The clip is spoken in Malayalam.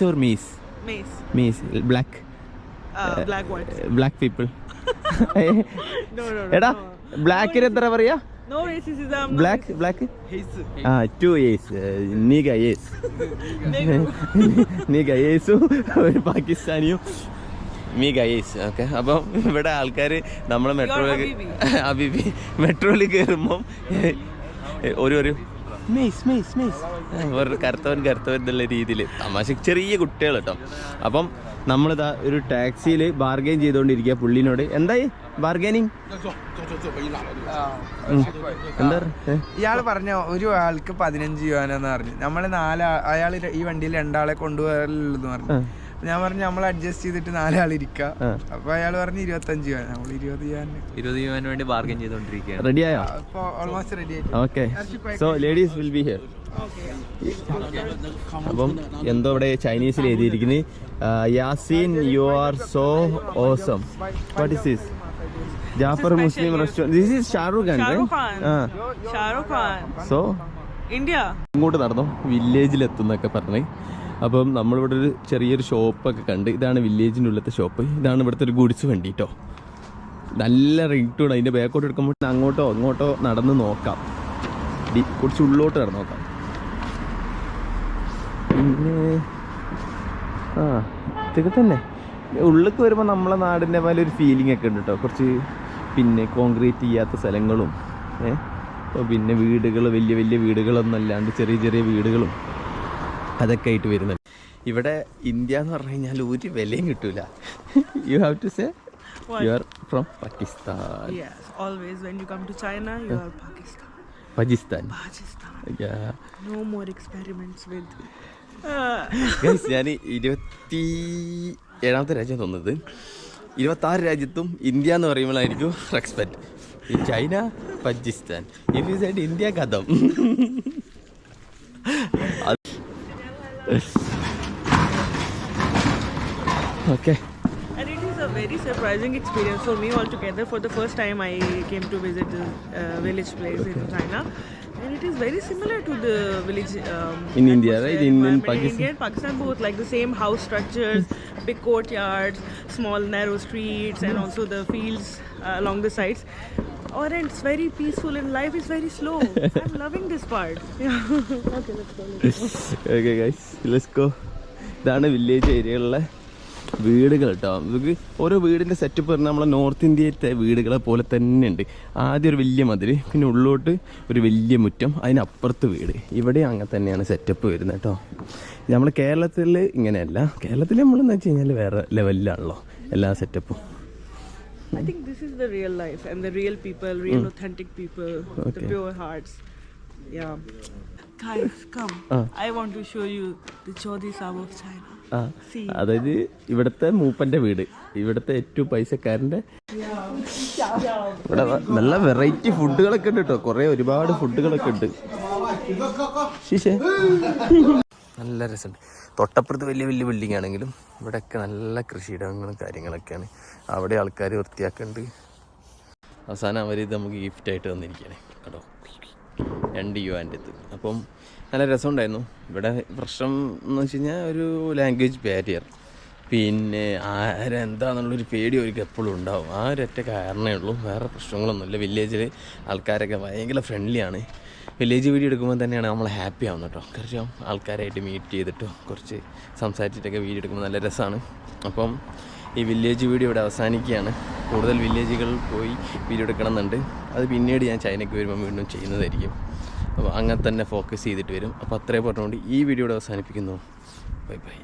or mace? Mace. Black. Black what? Black people. No. എടാ ബ്ലാക്കിന് എത്ര പറയാ? No racism. Black. Ah, 2 years. Nigga yes. Nigga yes. ഒരു പാകിസ്ഥാനിയും മീഗ യേസ്. ഓക്കെ, അപ്പം ഇവിടെ ആൾക്കാർ നമ്മളെ മെട്രോയിൽ കയറുമ്പം ഒരു ഒരു കറുത്തവൻ എന്നുള്ള രീതിയിൽ തമാശ ചെറിയ കുട്ടികൾ കേട്ടോ. അപ്പം നമ്മളിതാ ഒരു ടാക്സിയിൽ ബാർഗെയിൻ ചെയ്തുകൊണ്ടിരിക്കുക പുള്ളിനോട്. എന്തായി ബാർഗൈനിങ്? എന്താ ഇയാള് പറഞ്ഞ ഒരു ആൾക്ക് 15 യുവാനെന്ന് പറഞ്ഞു. നമ്മള് അയാൾ ഈ വണ്ടിയിൽ 2 ആളെ കൊണ്ടുപോകാറുള്ളൂ പറഞ്ഞു. ഞാൻ പറഞ്ഞു നമ്മൾ അഡ്ജസ്റ്റ് ചെയ്തിട്ട് 4 ആൾ ഇരിക്കാം. അപ്പൊ അയാൾ പറഞ്ഞു 25 യുവാൻ. നമ്മൾ 20 യുവാന് വേണ്ടി ബാർഗൈൻ ചെയ്തോണ്ടിരിക്കുകയാണ്. റെഡിയായോ? ഓൾമോസ്റ്റ് റെഡി ആയി. Okay, so ladies will be here. അപ്പം എന്തോ ഇവിടെ ചൈനീസിൽ എഴുതിയിരിക്കുന്നത് Yaseen you are so awesome. What is this? Jafar Muslim restaurant. This is Shahrukh Khan. So India ഇങ്ങോട്ട് നടന്നു വില്ലേജിലെത്തുന്നൊക്കെ പറഞ്ഞ്. അപ്പം നമ്മളിവിടെ ഒരു ചെറിയൊരു ഷോപ്പൊക്കെ കണ്ട്. ഇതാണ് വില്ലേജിൻ്റെ ഉള്ളത്തെ ഷോപ്പ്. ഇതാണ് ഇവിടുത്തെ ഒരു ഗുഡ്സ് വണ്ടി കേട്ടോ. നല്ല റേറ്റും. അതിൻ്റെ ബാക്കോട്ട് എടുക്കുമ്പോൾ അങ്ങോട്ടോ അങ്ങോട്ടോ നടന്ന് നോക്കാം. കുറച്ച് ഉള്ളോട്ട് നടന്ന് നോക്കാം. പിന്നെ ഇതൊക്കെ തന്നെ ഉള്ളിലേക്ക് വരുമ്പോൾ നമ്മളെ നാടിൻ്റെ പോലെ ഒരു ഫീലിംഗ് ഒക്കെ ഉണ്ട് കേട്ടോ. കുറച്ച് പിന്നെ കോൺക്രീറ്റ് ചെയ്യാത്ത സ്ഥലങ്ങളും പിന്നെ വീടുകൾ വലിയ വലിയ വീടുകളൊന്നും അല്ലാണ്ട് ചെറിയ ചെറിയ വീടുകളും അതൊക്കെ ആയിട്ട് വരുന്നുണ്ട്. ഇവിടെ ഇന്ത്യ എന്ന് പറഞ്ഞു കഴിഞ്ഞാൽ ഒരു വിലയും കിട്ടൂല. You have to say you are from Pakistan. always when you come to China you are Pakistan. Yeah. No more experiments with guys, ഞാൻ 27ാമത്തെ രാജ്യം തോന്നുന്നത്. 26 രാജ്യത്തും ഇന്ത്യ എന്ന് പറയുമ്പോഴായിരിക്കും റെസ്പെക്ട്. ഈ China, Pakistan, if you said India കഥം. Okay. And it is a very surprising experience for me altogether. For the first time I came to visit the village place in China, and it is very similar to the village in India, right? In Pakistan. India and Pakistan both, like the same house structures, big courtyards, small narrow streets, and also the fields along the sides. And it's very peaceful and life is very slow. I'm loving this part. Yeah. Okay, let's go. Okay guys, let's go. ഇതാണ് വില്ലേജ് ഏരിയകളിലെ വീടുകൾ കേട്ടോ. നമുക്ക് ഓരോ വീടിൻ്റെ സെറ്റപ്പ് പറഞ്ഞാൽ നമ്മളെ നോർത്ത് ഇന്ത്യയിലത്തെ വീടുകളെ പോലെ തന്നെ ഉണ്ട്. ആദ്യം ഒരു വലിയ മതിൽ, പിന്നെ ഉള്ളോട്ട് ഒരു വലിയ മുറ്റം, അതിനപ്പുറത്ത് വീട്. ഇവിടെ അങ്ങനെ തന്നെയാണ് സെറ്റപ്പ് വരുന്നത് കേട്ടോ. നമ്മൾ കേരളത്തിൽ ഇങ്ങനെയല്ല. കേരളത്തിൽ നമ്മളെന്ന് വെച്ച് കഴിഞ്ഞാൽ വേറെ ലെവലിലാണല്ലോ എല്ലാ സെറ്റപ്പും. I think this is the real life and the real people, real authentic people, the pure hearts. Yeah. Guys, come. I want to show you the Chaudhry Sahib of China. അതായത് ഇവിടുത്തെ മൂപ്പന്റെ വീട്, ഇവിടുത്തെ ഏറ്റവും പൈസക്കാരൻ്റെ. ഇവിടെ നല്ല വെറൈറ്റി ഫുഡുകളൊക്കെ ഉണ്ട് കേട്ടോ. ഒരുപാട് ഫുഡുകളൊക്കെ ഉണ്ട്. നല്ല രസമുണ്ട്. തൊട്ടപ്പുറത്ത് വലിയ വലിയ ബിൽഡിംഗ് ആണെങ്കിലും ഇവിടെയൊക്കെ നല്ല കൃഷിയിടങ്ങളും കാര്യങ്ങളൊക്കെയാണ്. അവിടെ ആൾക്കാർ വൃത്തിയാക്കുന്നുണ്ട്. അവസാനം അവരിത് നമുക്ക് ഗിഫ്റ്റായിട്ട് തന്നിരിക്കുകയാണ് കേട്ടോ, 2 യുവാൻ്റെ അടുത്ത്. അപ്പം നല്ല രസമുണ്ടായിരുന്നു. ഇവിടെ പ്രശ്നം എന്ന് വെച്ച് കഴിഞ്ഞാൽ ഒരു ലാംഗ്വേജ് ബാരിയർ, പിന്നെ ആരെന്താണെന്നുള്ളൊരു പേടി അവർക്ക് എപ്പോഴും ഉണ്ടാവും. ആ ഒരൊറ്റ കാരണമേ ഉള്ളൂ, വേറെ പ്രശ്നങ്ങളൊന്നുമില്ല. വില്ലേജിൽ ആൾക്കാരൊക്കെ ഭയങ്കര ഫ്രണ്ട്ലിയാണ്. വില്ലേജ് വീഡിയോ എടുക്കുമ്പോൾ തന്നെയാണ് നമ്മൾ ഹാപ്പി ആവുന്നത് കേട്ടോ. കാരണം ആൾക്കാരായിട്ട് മീറ്റ് ചെയ്തിട്ടോ കുറച്ച് സംസാരിച്ചിട്ടൊക്കെ വീഡിയോ എടുക്കുമ്പോൾ നല്ല രസമാണ്. അപ്പം ഈ വില്ലേജ് വീഡിയോ ഇവിടെ അവസാനിക്കുകയാണ്. കൂടുതൽ വില്ലേജുകളിൽ പോയി വീഡിയോ എടുക്കണമെന്നുണ്ട്. അത് പിന്നീട് ഞാൻ ചൈനയ്ക്ക് വരുമ്പോൾ വീണ്ടും ചെയ്യുന്നതായിരിക്കും. അപ്പോൾ അങ്ങനെ തന്നെ ഫോക്കസ് ചെയ്തിട്ട് വരും. അപ്പോൾ അത്രയും പറഞ്ഞുകൊണ്ട് ഈ വീഡിയോ ഇവിടെ അവസാനിപ്പിക്കുന്നു. Bye bye.